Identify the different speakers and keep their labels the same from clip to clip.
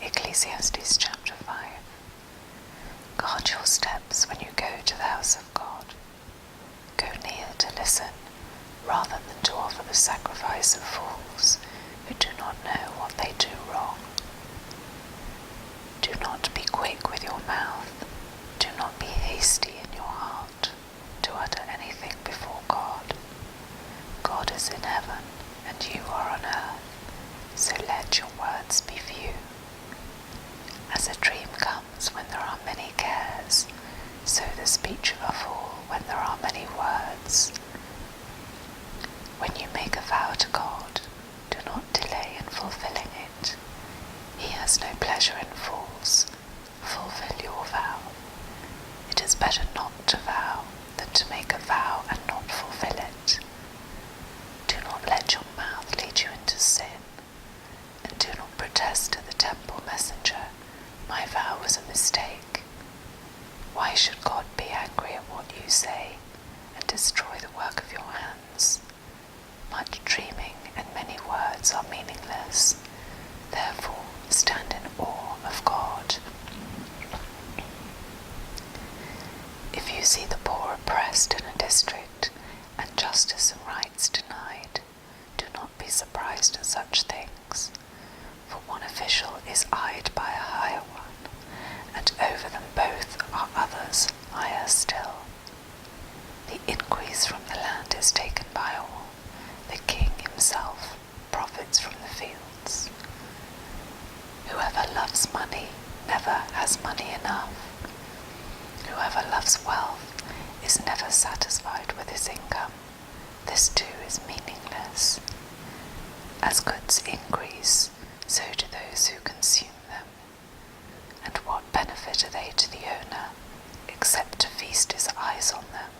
Speaker 1: Ecclesiastes chapter 5. Guard your steps when you go to the house of God. Go near to listen, rather than to offer the sacrifice of fools who do not know what they do wrong. Do not be quick with your mouth. Do not be hasty in your heart to utter anything before God. God is in heaven, and you are on earth, so let your words be few. As a dream comes when there are many cares, so the speech of a fool when there are many words. When you make a vow to God, do not delay in fulfilling it. He has no pleasure in fools. Fulfill your vow. It is better not to vow than to make a vow and not fulfill it. Do not let your mouth lead you into sin, and do not protest to the temple messenger, "My vow was a mistake." Why should God be angry at what you say and destroy the work of your hands? Much dreaming and many words are meaningless. Therefore, stand in awe of God. If you see the poor oppressed in a district and justice and rights denied, do not be surprised at such things, for one official is eyed by a higher one, and over them both are others higher still. The increase from the land is taken by all. The king himself profits from the fields. Whoever loves money never has money enough. Whoever loves wealth is never satisfied with his income. This too is meaningless. As goods increase, so do those who consume them. And what benefit are they to the owner, except to feast his eyes on them?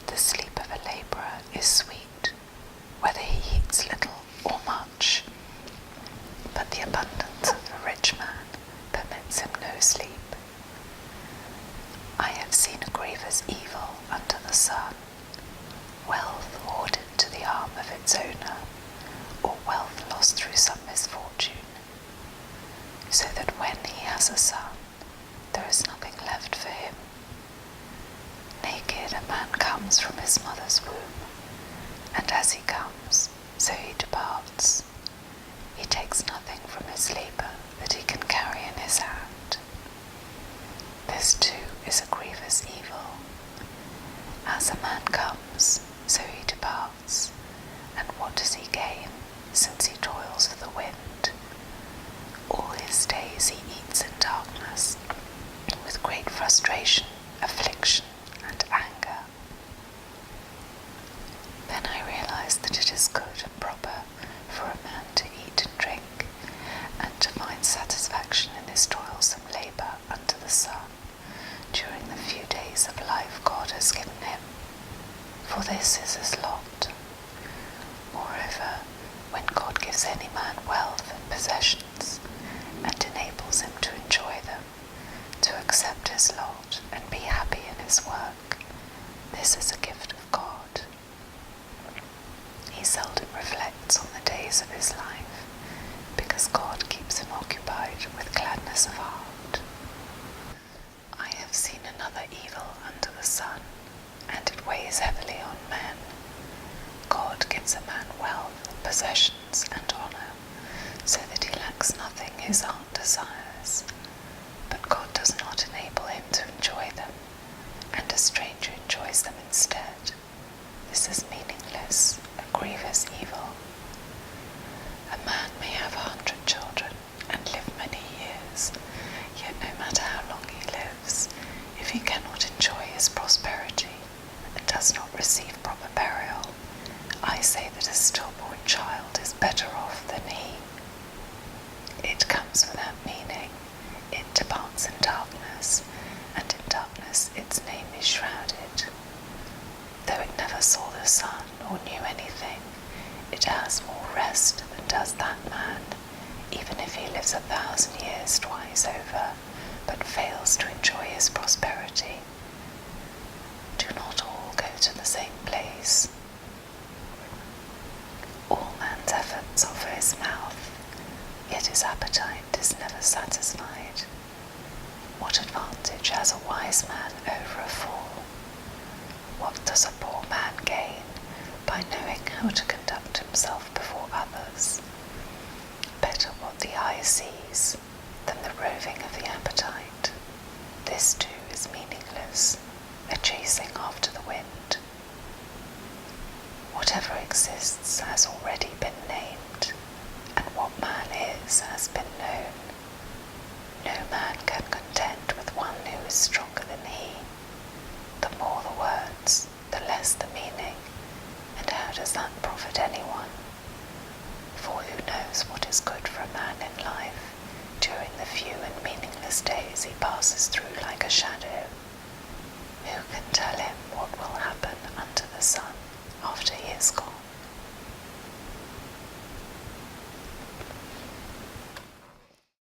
Speaker 1: The sleep of a labourer is sweet, whether he eats little or much, but the abundance of a rich man permits him no sleep. I have seen a grievous evil under the sun, wealth hoarded to the arm of its owner, or wealth lost through some misfortune, so that when he has a son, there is nothing left for him. Naked a man comes from his mother's womb, and as he comes, so he departs. He takes nothing from his labour that he can carry in his hand. This too is a grievous evil. As a man comes, so he departs, and what does he gain, since he toils for the wind? All his days he eats in darkness, with great frustration, affliction, and anger. Then I realized that it is good and proper for a man to eat and drink, and to find satisfaction in his toilsome labour under the sun, during the few days of life God has given him, for this is his lot. Moreover, when God gives any man wealth and possessions, and enables him to enjoy them, to accept his lot and be happy in his work, this is a gift of God. He seldom reflects on the days of his life, because God keeps him occupied with gladness of heart. I have seen another evil under the sun, and it weighs heavily on men. God gives a man wealth, possessions, and honour, so that he lacks nothing his heart desires. But God does not enable him to enjoy them, and a stranger enjoys them instead. This is meaningless, a grievous evil. A man may have 100 children and live many years, yet no matter how long he lives, if he cannot enjoy his prosperity and does not receive proper burial, I say that a stillborn child is better off than he. It comes without meaning, it departs in darkness, and in darkness its name is shrouded. Though it never saw the sun or knew anything, it has more rest than does that man, even if he lives 1,000 years twice over, but fails to enjoy his prosperity. Do not all go to the same place. All man's efforts are for his mouth, yet his appetite is never satisfied. What advantage has a wise man over a fool? What does a poor man gain by knowing how to conduct himself before others? Better what the eye sees than the roving of the appetite. This too is meaningless, a chasing after the wind. Whatever exists has already been named.